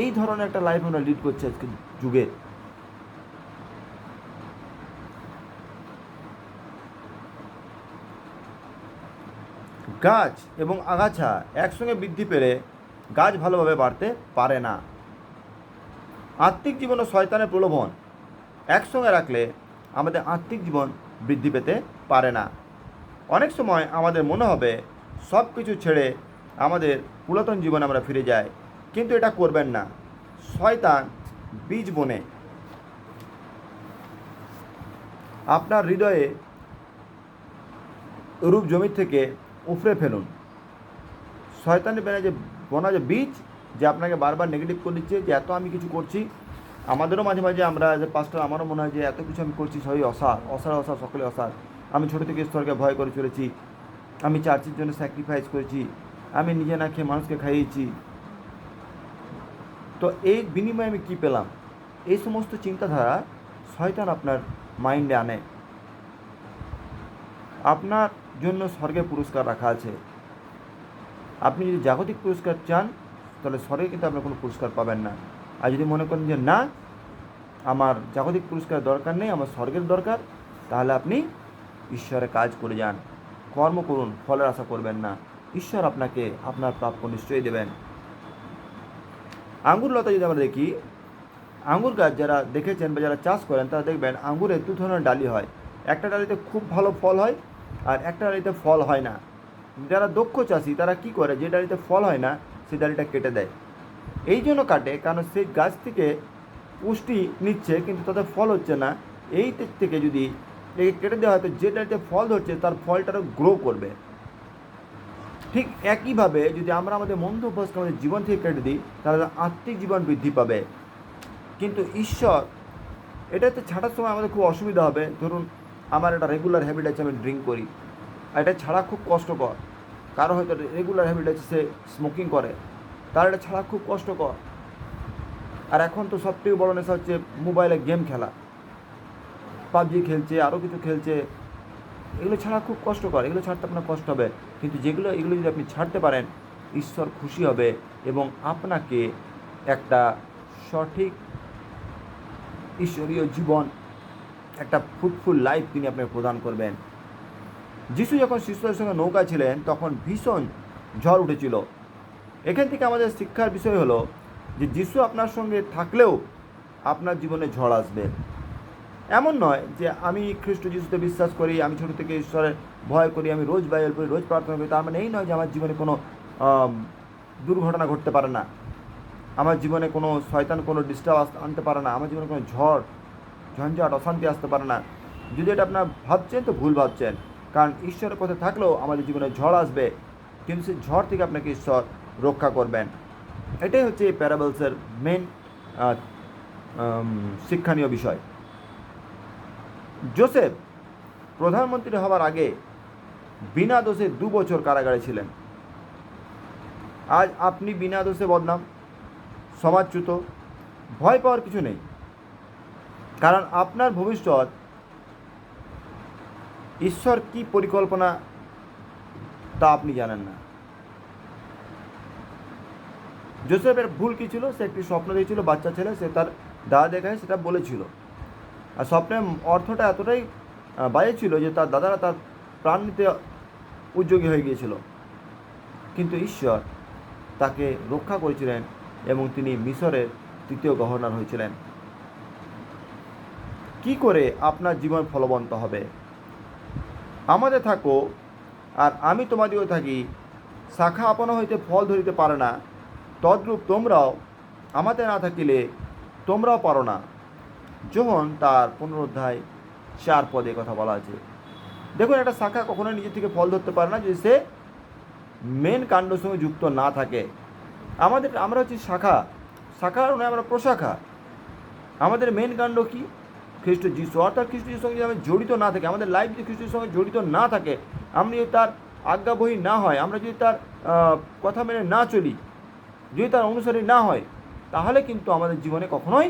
এই ধরনের একটা লাইফ আমরা লিড করছি আজকে যুগে। গাছ এবং আগাছা একসঙ্গে বৃদ্ধি পেলে গাছ ভালোভাবে বাড়তে পারে না। আত্মিক জীবন ও শয়তানের প্রলোভন একসঙ্গে রাখলে আমাদের আত্মিক জীবন বৃদ্ধি পেতে পারে না। অনেক সময় আমাদের মনে হবে সব কিছু ছেড়ে আমাদের পুরাতন জীবনে আমরা ফিরে যাই, কিন্তু এটা করবেন না। শয়তান বীজ বনে আপনার হৃদয়ে রূপ জমি থেকে উফরে ফেলুন। শয়তানের বোনা যে বীজ, যে আপনাকে বারবার নেগেটিভ করে দিচ্ছে যে এত আমি কিছু করছি। আমাদেরও মাঝে মাঝে আমরা যে পাস্টার, আমারও মনে হয় যে এত কিছু আমি করছি, সবই অসার অসার অসার, সকলে অসার। আমি ছোটো থেকে ঈশ্বরকে ভয় করে চলেছি, আমি চার্চের জন্য স্যাক্রিফাইস করেছি, আমি নিজে না খেয়ে মানুষকে খাইয়েছি, তো এই বিনিময়ে আমি কী পেলাম? এই সমস্ত চিন্তাধারা শয়তান আপনার মাইন্ডে আনে। আপনার জন্য স্বর্গে পুরস্কার রাখা আছে। আপনি যদি জাগতিক পুরস্কার চান, তাহলে স্বর্গে কিন্তু আপনার কোনো পুরস্কার পাবেন না। আর যদি মনে করেন যে না, আমার জাগতিক পুরস্কার দরকার নেই, আমার স্বর্গের দরকার, তাহলে আপনি ঈশ্বরের কাজ করে যান, কর্ম করুন, ফলের আশা করবেন না। ঈশ্বর আপনাকে আপনার প্রাপ্য নিশ্চয়ই দেবেন। আঙ্গুর লতা যদি আমরা দেখি, আঙ্গুর গাছ যারা দেখেছেন বা যারা চাষ করেন, তারা দেখবেন আঙ্গুরের দু ধরনের ডালি হয়। একটা ডালিতে খুব ভালো ফল হয়, আর একটা ডালিতে ফল হয় না। যারা দক্ষ চাষি তারা কি করে, যে ডালিতে ফল হয় না সেই ডালিটা কেটে দেয়। এই জন্য কাটে, কারণ সেই গাছ থেকে পুষ্টি নিচ্ছে কিন্তু তাদের ফল হচ্ছে না। এই দিক থেকে যদি একে কেটে দেওয়া হয়, তো যে ডালিতে ফল ধরছে তার ফলটারও গ্রো করবে। ঠিক একইভাবে যদি আমরা আমাদের মন্দ অভ্যাসকে আমাদের জীবন থেকে কেটে দিই, তাহলে আত্মিক জীবন বৃদ্ধি পাবে। কিন্তু ঈশ্বর, এটাতে ছাড়ার সময় আমাদের খুব অসুবিধা হবে। ধরুন আমার একটা রেগুলার হ্যাবিট আছে, আমি ড্রিঙ্ক করি, আর এটা ছাড়া খুব কষ্টকর। কারো হয়তো রেগুলার হ্যাবিট আছে, সে স্মোকিং করে, তার এটা ছাড়া খুব কষ্টকর। আর এখন তো সবথেকে বড় নেশা হচ্ছে মোবাইলে গেম খেলা, পাবজি খেলছে, আরও কিছু খেলছে। এগুলো ছাড়া খুব কষ্টকর, এগুলো ছাড়তে আপনার কষ্ট হবে। কিন্তু এগুলো যদি আপনি ছাড়তে পারেন, ঈশ্বর খুশি হবে এবং আপনাকে একটা সঠিক ঈশ্বরীয় জীবন, একটা ফ্রুটফুল লাইফ তিনি আপনাকে প্রদান করবেন। যিশু যখন শিষ্যদের সঙ্গে নৌকায় ছিলেন, তখন ভীষণ ঝড় উঠেছিল। এখান থেকে আমাদের শিক্ষার বিষয় হলো যে যিশু আপনার সঙ্গে থাকলেও আপনার জীবনে ঝড় আসবে। এমন নয় যে আমি খ্রিস্ট যিশুতে বিশ্বাস করি, আমি ছোটো থেকে ঈশ্বরের ভয় করি, আমি রোজ বাইবেল পড়ি, রোজ প্রার্থনা করি, তার মানে এই নয় যে আমার জীবনে কোনো দুর্ঘটনা ঘটতে পারে না, আমার জীবনে কোনো শয়তান কোনো ডিস্টার্ব আনতে পারে না, আমার জীবনে কোনো ঝড় ঝঞ্ঝাট অশান্তি আসতে পারে না। যদি এটা আপনার ভাবছেন তো ভুল ভাবছেন, কারণ ঈশ্বরের পথে থাকলেও আমাদের জীবনে ঝড় আসবে, কিন্তু সেই ঝড় থেকে আপনাকে ঈশ্বর রক্ষা করবেন। এটাই হচ্ছে এই প্যারাবলসের মেন শিক্ষণীয় বিষয়। যোসেফ প্রধানমন্ত্রী হওয়ার আগে বিনা দোষে 2 বছর কারাগারে ছিলেন। আজ আপনি বিনা দোষে বদনাম, সমাজচ্যুত, ভয় পাওয়ার কিছু নেই, কারণ আপনার ভবিষ্যৎ ঈশ্বর কি পরিকল্পনা তা আপনি জানেন না। যোসেফের ভুল কী ছিল? সে একটি স্বপ্ন দিয়েছিল, বাচ্চা ছেলে, সে তার দাদা দেখায় সেটা বলেছিল, আর স্বপ্নের অর্থটা এতটাই বাজে ছিল যে তার দাদারা তার প্রাণ নিতে উদ্যোগী হয়ে গিয়েছিল। কিন্তু ঈশ্বর তাকে রক্ষা করেছিলেন এবং তিনি মিশরের 3য় গভর্নর হয়েছিলেন। কি করে আপনার জীবন ফলবন্ত হবে? আমাদের থাকো আর আমি তোমাদিও থাকি, শাখা আপনা হইতে ফল ধরিতে পারে না, তদ্রূপ তোমরাও আমাদের না থাকিলে তোমরাও পারো না। যোহন তার 15 অধ্যায় 4 পদে কথা বলা আছে। দেখুন, একটা শাখা কখনোই নিজের থেকে ফল ধরতে পারে না যদি সে মেন কাণ্ডের সঙ্গে যুক্ত না থাকে। আমরা হচ্ছি শাখার নয়, আমরা প্রশাখা। আমাদের মেন কাণ্ড কি? খ্রিস্ট যিশু। অর্থাৎ খ্রিস্ট যিশুর সঙ্গে যদি আমি জড়িত না থাকি, আমাদের লাইফ যদি খ্রিস্টের সঙ্গে জড়িত না থাকে, আমরা যদি তার আজ্ঞাবহী না হয়, আমরা যদি তার কথা মেনে না চলি, যদি তার অনুসারী না হয়, তাহলে কিন্তু আমাদের জীবনে কখনোই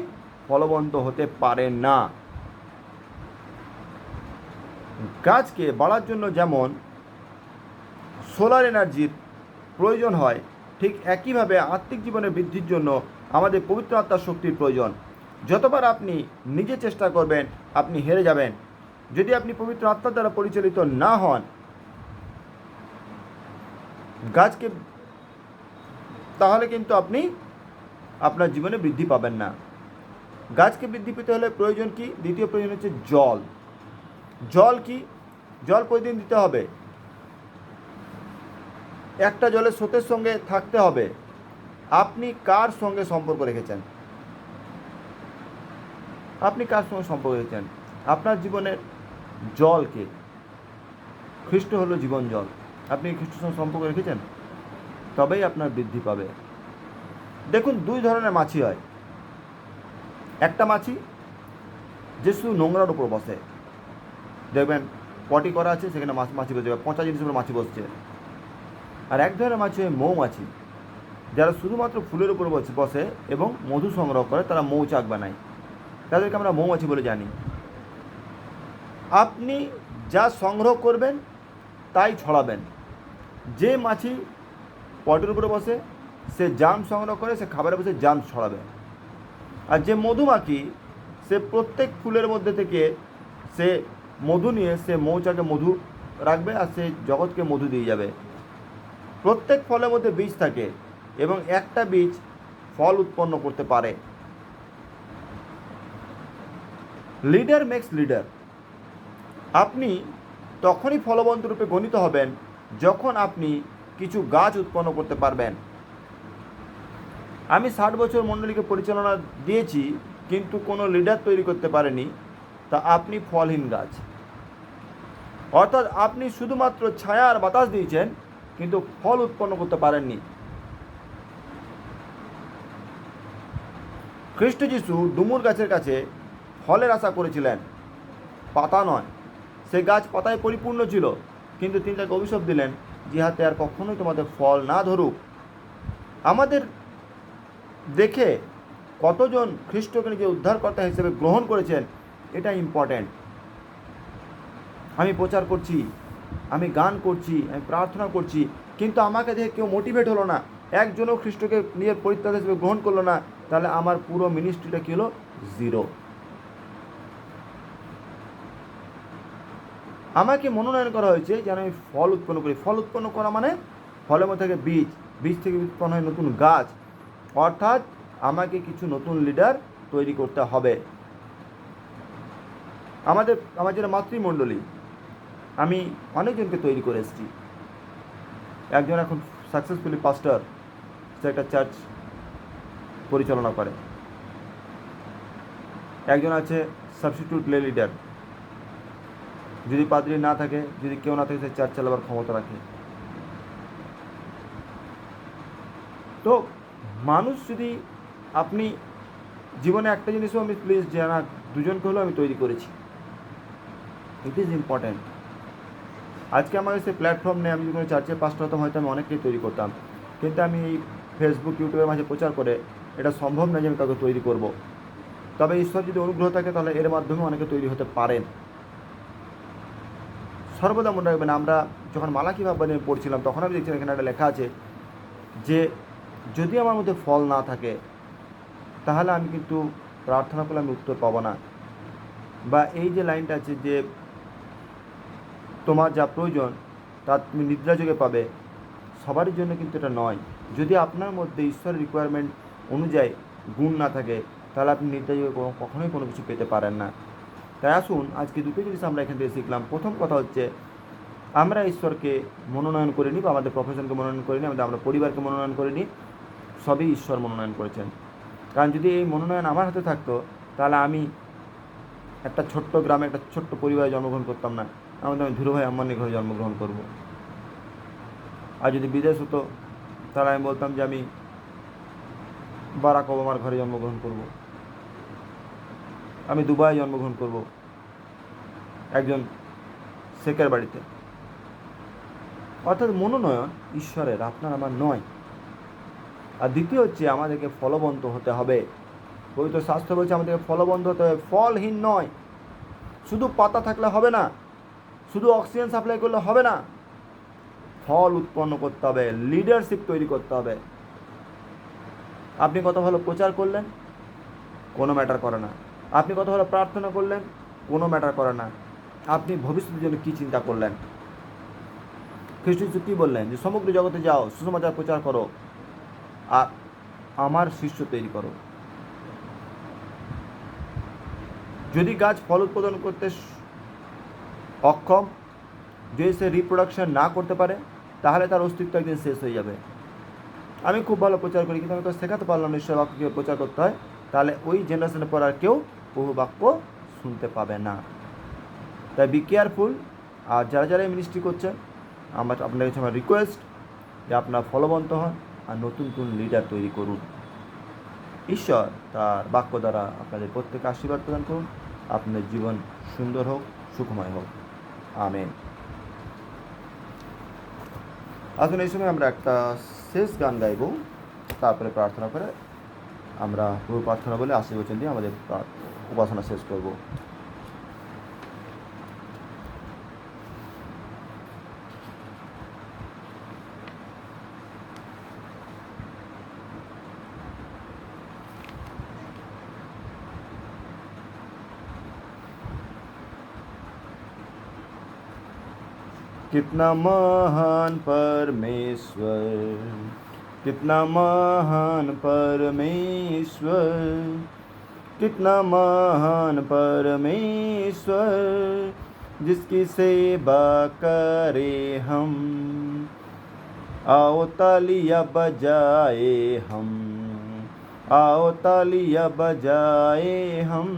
ফলবন্ত হতে পারে না। গাছকে বাড়ার জন্য যেমন সোলার এনার্জির প্রয়োজন হয়, ঠিক একইভাবে আত্মিক জীবনের বৃদ্ধির জন্য আমাদের পবিত্র আত্মার শক্তির প্রয়োজন। যতবার আপনি নিজে চেষ্টা করবেন, আপনি হেরে যাবেন। যদি আপনি পবিত্র আত্মার দ্বারা পরিচালিত না হন, গাছকে, তাহলে কিন্তু আপনি আপনার জীবনে বৃদ্ধি পাবেন না। গাছকে বৃদ্ধি পেতে হলে প্রয়োজন কি? দ্বিতীয় প্রয়োজন হচ্ছে জল। জল কি? জল প্রতিদিন দিতে হবে। একটা জলের স্রোতের সঙ্গে থাকতে হবে। আপনি কার সঙ্গে সম্পর্ক রেখেছেন? আপনি কার সঙ্গে সম্পর্ক রেখেছেন? আপনার জীবনের জলকে, খ্রিস্ট হলো জীবন জল। আপনি খ্রিস্টের সঙ্গে সম্পর্ক রেখেছেন? তবেই আপনার বৃদ্ধি পাবে। দেখুন, দুই ধরনের মাছি হয়। একটা মাছি যে শুধু নোংরার উপর বসে, দেখবেন পটি করা আছে সেখানে মাছি বসে, পচা জিনিসের উপর মাছি বসছে। আর এক ধরনের মাছি হয় মৌমাছি, যারা শুধুমাত্র ফুলের উপর বসে এবং মধু সংগ্রহ করে, তারা মৌচাক বানায়, তাদেরকে আমরা মৌমাছি বলে জানি। আপনি যা সংগ্রহ করবেন তাই ছড়াবেন। যে মাছি পটের উপরে বসে সে জাম সংগ্রহ করে, সে খাবারে বসে জাম ছড়াবে। আর যে মধুমাছি, সে প্রত্যেক ফুলের মধ্যে থেকে সে মধু নিয়ে সে মৌচাকে মধু রাখবে আর সে জগৎকে মধু দিয়ে যাবে। প্রত্যেক ফলের মধ্যে বীজ থাকে এবং একটা বীজ ফল উৎপন্ন করতে পারে। Leader makes leader. আপনি তখনই ফলবন্ত রূপে গণিত হবেন যখন আপনি কিছু গাছ উৎপন্ন করতে পারবেন। আমি 60 বছর মণ্ডলীকে পরিচালনা দিয়েছি কিন্তু কোনো লিডার তৈরি করতে পারেনি, তা আপনি ফলহীন গাছ। অর্থাৎ আপনি শুধুমাত্র ছায়া আর বাতাস দিয়েছেন কিন্তু ফল উৎপন্ন করতে পারেননি। খ্রিস্ট যিশু ডুমুর গাছের কাছে ফলের আশা করেছিলেন, পাতা নয়। সে গাছ পাতায় পরিপূর্ণ ছিল, কিন্তু তিনি তাকে অভিশাপ দিলেন, জিহাতে আর কখনোই তোমাদের ফল না ধরুক। আমাদের দেখে কতজন খ্রিস্টকে নিজে উদ্ধারকর্তা হিসেবে গ্রহণ করেছেন, এটা ইম্পর্ট্যান্ট। আমি প্রচার করছি, আমি গান করছি, আমি প্রার্থনা করছি, কিন্তু আমাকে দেখে কেউ মোটিভেট হলো না, একজনও খ্রিস্টকে নিজের পরিত্রাতা হিসেবে গ্রহণ করলো না, তাহলে আমার পুরো মিনিস্ট্রিটা কী হলো? জিরো। আমাকে মনোনয়ন করা হয়েছে যেন আমি ফল উৎপন্ন করি। ফল উৎপন্ন করা মানে ফলের মধ্যে থেকে বীজ, বীজ থেকে উৎপন্ন হয় নতুন গাছ। অর্থাৎ আমাকে কিছু নতুন লিডার তৈরি করতে হবে। আমার যারা মাতৃমণ্ডলী, আমি অনেকজনকে তৈরি করে এসেছি। একজন এখন সাকসেসফুলি পাস্টার, সে একটা চার্চ পরিচালনা করে। একজন আছে সাবস্টিটিউট লে লিডার, যদি পাদ্রী না থাকে, যদি কেউ না থাকে, সে চার্চ চালাবার ক্ষমতা রাখে। তো মানুষ যদি, আপনি জীবনে একটা জিনিসও আমি প্লিজ জানা, দুজনকে হলেও আমি তৈরি করেছি। It is important. আজকে আমার কাছে প্ল্যাটফর্ম নেই, আমি যখন চার্চের পাস্টার হতাম হয়তো আমি অনেককেই তৈরি করতাম, কিন্তু আমি এই ফেসবুক ইউটিউবের মাঝে প্রচার করে এটা সম্ভব নয় যে আমি কাউকে তৈরি করব। তবে ঈশ্বর যদি অনুগ্রহ থাকে তাহলে এর মাধ্যমে অনেকে তৈরি হতে পারেন। সর্বদা মনে রাখবেন, আমরা যখন মালাকি ভাববাণী পড়ছিলাম তখন আমি দেখছিলাম এখানে একটা লেখা আছে যে যদি আমার মধ্যে ফল না থাকে তাহলে আমি কিন্তু প্রার্থনা করলে আমি উত্তর পাবো না। বা এই যে লাইনটা আছে যে তোমার যা প্রয়োজন তা তুমি নিদ্রা যোগে পাবে, সবারই জন্য কিন্তু এটা নয়। যদি আপনার মধ্যে ঈশ্বরের রিকোয়ারমেন্ট অনুযায়ী গুণ না থাকে তাহলে আপনি নিদ্রা যোগে কখনোই কোনো কিছু পেতে পারেন না। তাই আসুন আজকে দুটো জিনিস আমরা এখান থেকে শিখলাম। প্রথম কথা হচ্ছে, আমরা ঈশ্বরকে মনোনয়ন করে নিই বা আমাদের প্রফেশনকে মনোনয়ন করে নিই, আমরা পরিবারকে মনোনয়ন করে নিই, সবই ঈশ্বর মনোনয়ন করেছেন। কারণ যদি এই মনোনয়ন আমার হাতে থাকতো তাহলে আমি একটা ছোট্ট গ্রামে একটা ছোট্ট পরিবারে জন্মগ্রহণ করতাম না, আমি ধীরুভাই আম্বানির ঘরে জন্মগ্রহণ করব। আর যদি বিদেশ হতো তাহলে আমি বলতাম যে আমি বারাক ওবামার ঘরে জন্মগ্রহণ করব, আমি দুবাই জন্মগ্রহণ করব, একজন শেখের বাড়িতে। অর্থাৎ মনোনয়ন ঈশ্বরের, আপনার আমার নয়। আর দ্বিতীয় হচ্ছে, আমাদেরকে ফলবন্ত হতে হবে। পবিত্র শাস্ত্র বলছে আমাদেরকে ফলবন্ত হতে হবে, ফলহীন নয়। শুধু পাতা থাকলে হবে না, শুধু অক্সিজেন সাপ্লাই করলে হবে না, ফল উৎপন্ন করতে হবে, লিডারশিপ তৈরি করতে হবে। আপনি কত ভালো প্রচার করলেন কোনো ম্যাটার করে না, আপনি কত ভালো প্রার্থনা করলেন কোনো ম্যাটার করে না, আপনি ভবিষ্যতের জন্য কী চিন্তা করলেন। খ্রিস্ট যিশু কী বললেন? যে সমগ্র জগতে যাও, সুসমাচার প্রচার করো আর আমার শিষ্য তৈরি করো। যদি গাছ ফল উৎপাদন করতে অক্ষম, যদি সে রিপ্রোডাকশন না করতে পারে তাহলে তার অস্তিত্ব একদিন শেষ হয়ে যাবে। আমি খুব ভালো প্রচার করি, কিন্তু আমি তো শেখাতে পারলাম না ঈশ্বর বাক্য কীভাবে প্রচার করতে হয়, তাহলে ওই জেনারেশনের পর আর কেউ প্রভু বাক্য শুনতে পাবে না। তাই বি কেয়ারফুল। আর যারা যারা মিনিস্ট্রি করছেন, আপনার কাছে আমার রিকোয়েস্ট যে আপনারা ফলবন্ত হন আর নতুন নতুন লিডার তৈরি করুন। ঈশ্বর তার বাক্য দ্বারা আপনাদের প্রত্যেকে আশীর্বাদ প্রদান করুন। আপনাদের জীবন সুন্দর হোক, সুখময় হোক। আমেন। আসুন এই সময় আমরা একটা শেষ গান গাইব, তারপরে প্রার্থনা করে আমরা পুরো প্রার্থনা বলে আশীর্বচন দিয়ে আমাদের উপাসনা শেষ করব। कितना महान परमेश्वर, कितना महान परमेश्वर, कितना महान परमेश्वर, जिसकी सेवा करे हम। आओ तालियां बजाए हम, आओ तालियां बजाए हम,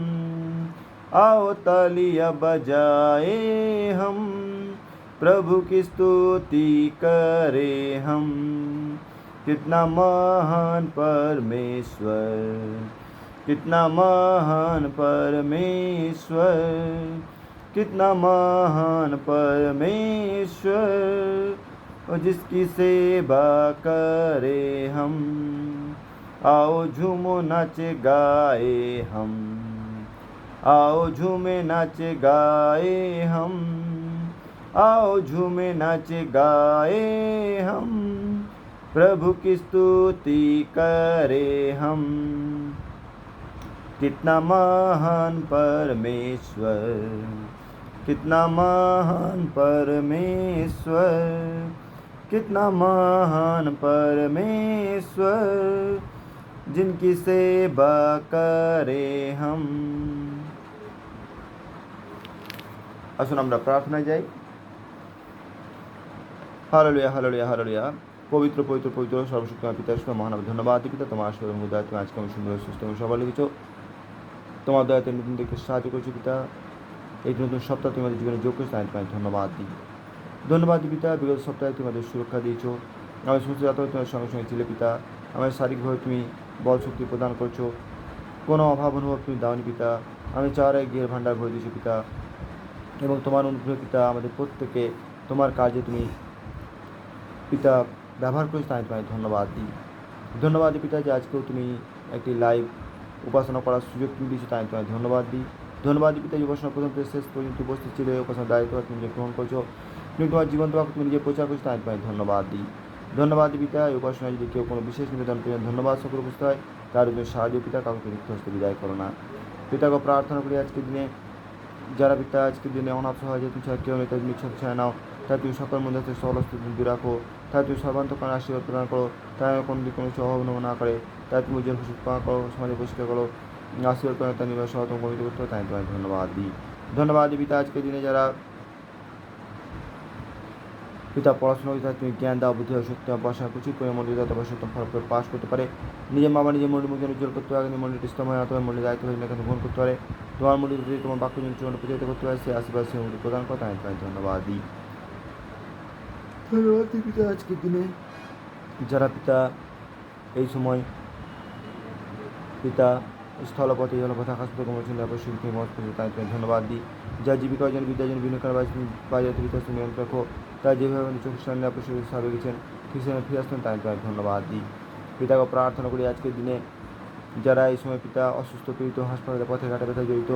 आओ तालियां बजाए हम, प्रभु की स्तुति करे हम। कितना महान परमेश्वर, कितना महान परमेश्वर, कितना महान परमेश्वर, जिसकी सेवा करे हम। आओ झूमो नाचे गाए हम, आओ झूमे नाचे गाए हम, आओ झूमे नाचे गाए हम, प्रभु की स्तुति करे हम। कितना महान परमेश्वर, कितना महान परमेश्वर, कितना महान परमेश्वर, जिनकी सेवा करे हम। আসুন আমরা প্রার্থনায় যাই। Hallelujah, hallelujah, hallelujah. পবিত্র পবিত্র পবিত্র সর্বশক্তিমান পিতা মহান ধন্যবাদ পিতা, তোমার আশীর্বাদ এবং দয়া তুমি আজকে আমি সুন্দর সুস্থ এবং সবাই লিখেছ। তোমার দয়াতে নতুন দেখতে সাহায্য করছো পিতা। এই নতুন সপ্তাহ তোমাদের জীবনে যোগ করেছো, তাই তোমায় ধন্যবাদ দিই। ধন্যবাদ দিই পিতা, বিগত সপ্তাহে তোমাদের সুরক্ষা দিয়েছো। আমার সমস্ত যাত্রা তোমার সঙ্গে সঙ্গে ছিলে পিতা। আমার শারীরিকভাবে তুমি বল শক্তি প্রদান করছো, কোনো অভাব অনুভব তুমি দাওনি পিতা। আমি চাওয়ার গিয়ে ভাণ্ডার ভরে দিয়েছো পিতা, এবং তোমার অনুগ্রহ পিতা আমাদের প্রত্যেকে তোমার কাজে তুমি পিতা ব্যবহার করেছো, তাই তোমায় ধন্যবাদ দিই। ধন্যবাদ দিই পিতা যে আজকেও তুমি একটি লাইভ উপাসনা করার সুযোগ তুমি দিয়েছো, তাই তোমায় ধন্যবাদ দিই। ধন্যবাদ দিই পিতা যে উপাসনা প্রথম থেকে শেষ পর্যন্ত উপস্থিত ছিল, উপাসনার দায়িত্ব তুমি যে গ্রহণ করছো, তুমি তোমার জীবন তোমাকে তুমি নিজে প্রচার করছো, তাই তোমায় ধন্যবাদ দিই। ধন্যবাদ দিই পিতা এই উপাসনায় যদি কেউ কোনো বিশেষ নিবেদন পেয়ে ধন্যবাদ সকল উপস্থিত হয়, তার জন্য সাহায্য পিতা কাউকে রিক্ত হস্তে বিদায় করো না। পিতাকে প্রার্থনা করি আজকের দিনে যারা পিতা আজকের দিনে অনাথ হয় যে তুমি ছাড়া কেউ নেই, তাই তুমি ইচ্ছা ছায় নাও, তাই তুমি সকল মধ্যে থেকে সকল স্থিতি দূরে রাখো, তাই তুমি সর্বান্তকার আশীর্বাদ প্রদান করো, তাই কোনো দিকে কোনো অভাব না করে, তাই তুমি উজ্জ্বল সুখ পাওয়া করো, সমাজে পরিষ্কার করো, আশীর্বাদ করে তাই নিবাস সহতম কমিত করতে হবে, তাই তোমায় ধন্যবাদ দিই। ধন্যবাদ দিই পিতা আজকের দিনে যারা পিতা পড়াশোনা করে তুমি জ্ঞান দাও, বুদ্ধি শক্তি বসা প্রচুর করে মন্দির দাও, তবে সত্যম ফল করে পাশ করতে পারে, নিজের বাবা নিজের মন্দির মুখে উজ্জ্বল করতে পারে, মন্দিরটি স্তময় অথবা মন্দির দায়িত্ব হয়ে এখানে গ্রহণ করতে পারে, তোমার মন্দির যদি তোমার বাক্য জন্য প্রচারিত করতে পারে, সে আশীর্বাদ সে মন্দির প্রদান করতে আমি তোমায় ধন্যবাদ দিই। ধন্যবাদ দিই পিতা আজকের দিনে যারা পিতা এই সময় পিতা স্থলপথে জলপথে আকাশপথে কমর্শন অবশ্যই তুমি মত করছো, তাই তোমায় ধন্যবাদ দিই। যা জীবিকা অর্জন বিদ্যার্জন বিভিন্ন কারণ বাজার পিতা তুমি নিয়ন্ত্রণ রাখো, তাই যেভাবে চোখের সামনে অবশ্যই সাবে গেছেন ঠিক সময় ফিরে আসতেন, তাই তোমায় ধন্যবাদ দিই। পিতাকে প্রার্থনা করি আজকের দিনে যারা এই সময় পিতা অসুস্থ পীড়িত, হাসপাতালে পথে ঘাটে ব্যথায় জড়িত,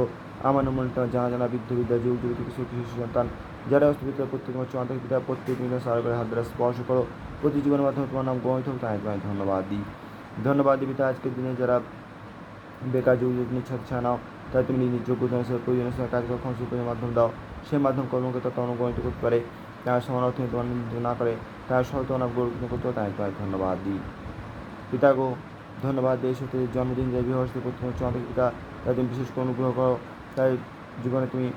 আমার মনে জানা জানা বৃদ্ধ বিদ্যা যুগ যুবতী কিশোর শিশু সন্তান যারা অস্তিত্ব প্রত্যেক চূড়ান্ত পিতা প্রত্যেক মিনিট সারা করে হাত দ্বারা স্পর্শ করো, প্রতি জীবনের মাধ্যমে তোমার নাম গণিত হোক, তাই তোমায় ধন্যবাদ দিই। ধন্যবাদ দিই পিতা আজকের দিনে যারা বেকার যুগ যুগ নিচ্ছা নাও, তাই তুমি নিজ যোগ্যতা প্রয়োজনীয় সময় কাজ কখন সুপরিমাণ মাধ্যম দাও, সেই মাধ্যম কর্মকর্তা তোমার অনুগণিত করতে পারে, তারা সমান অর্থনীতি তোমার না করে, তারা সহ তোমার গৌরব করতে হবে, তাই তোমায় ধন্যবাদ দিই। পিতাগো ধন্যবাদ দিই সত্যি জন্মদিন যে বিবাহ প্রথম চূড়ান্ত পিতা, তাই তুমি বিশেষ করে অনুগ্রহ করো, তাই জীবনে তুমি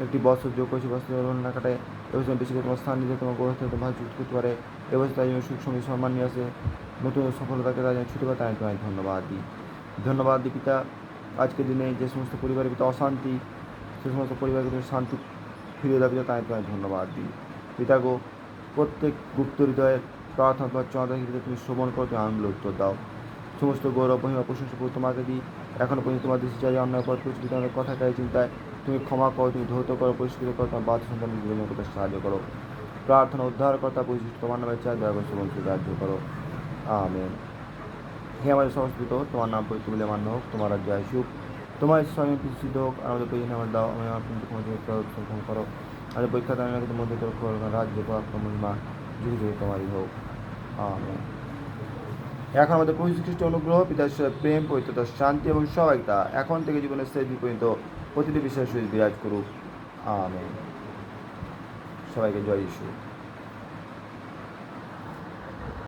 একটি বছর যোগ করেছি, বছর না কাটায় এবছর বেশি করে তোমার স্থান নিতে তোমার গ্রহ থেকে তোমার যুক্ত করতে পারে। এবছর তাই জন্য সুখ সময় সম্মান নিয়ে আসে, নতুন সফলতাকে তাই জন্য ছুটে পারে, তাই তোমায় ধন্যবাদ দিই। ধন্যবাদ দিই পিতা, আজকের দিনে যে সমস্ত পরিবারের পিতা অশান্তি, সে সমস্ত পরিবারকে তুমি শান্তি ফিরিয়ে দাও পিতা, তাই তোমায় ধন্যবাদ দিই। পিতা গো, প্রত্যেক গুপ্ত হৃদয়ের প্রার্থনা তোমার চন্দ্রকে তুমি শ্রবণ করো, তুমি আনন্দ উত্তর দাও। সমস্ত গৌরব মহিমা প্রশংসা করে তোমাকে দিই। এখনও পর্যন্ত তোমার দৃষ্টি চাই অন্যায় পথ পরিচিত আমাদের কথা কায় চিন্তায় তুমি ক্ষমা করো, তুমি ধৌত করো, পরিষ্কৃত করো, তোমার বাদ সন্তানের জীবনের করতে সাহায্য করো। প্রার্থনা উদ্ধারকর্তা পরিচিত তোমার নামে চাই, দয়া করে শ্রবণ সাহায্য করো। আমেন। হে আমাদের সমস্ত পিতা, তোমার নাম পবিত্র বলে মান্য হোক, তোমার রাজ্য আসুক, তোমার স্বয়ং প্রতিষ্ঠিত হোক, আমাদের প্রয়োজন আমার দাও, আমি আমার কিন্তু ক্ষমা করো, আমাদের পরীক্ষা দানের কিন্তু মধ্যে করো, রাজ্য পরাক্রম মহিমা যুগে যুগে তোমারই হোক। আমেন। এখন আমাদের প্রভু যীশু খ্রিস্টের অনুগ্রহ, পিতার ঈশ্বরের প্রেম, পবিত্রতার শান্তি এবং সহায়তা এখন থেকে জীবনের শেষ দিন পর্যন্ত প্রতিটি বিষয়ের সহিত বিরাজ করুক। আমেন। সবাইকে জয় যীশু।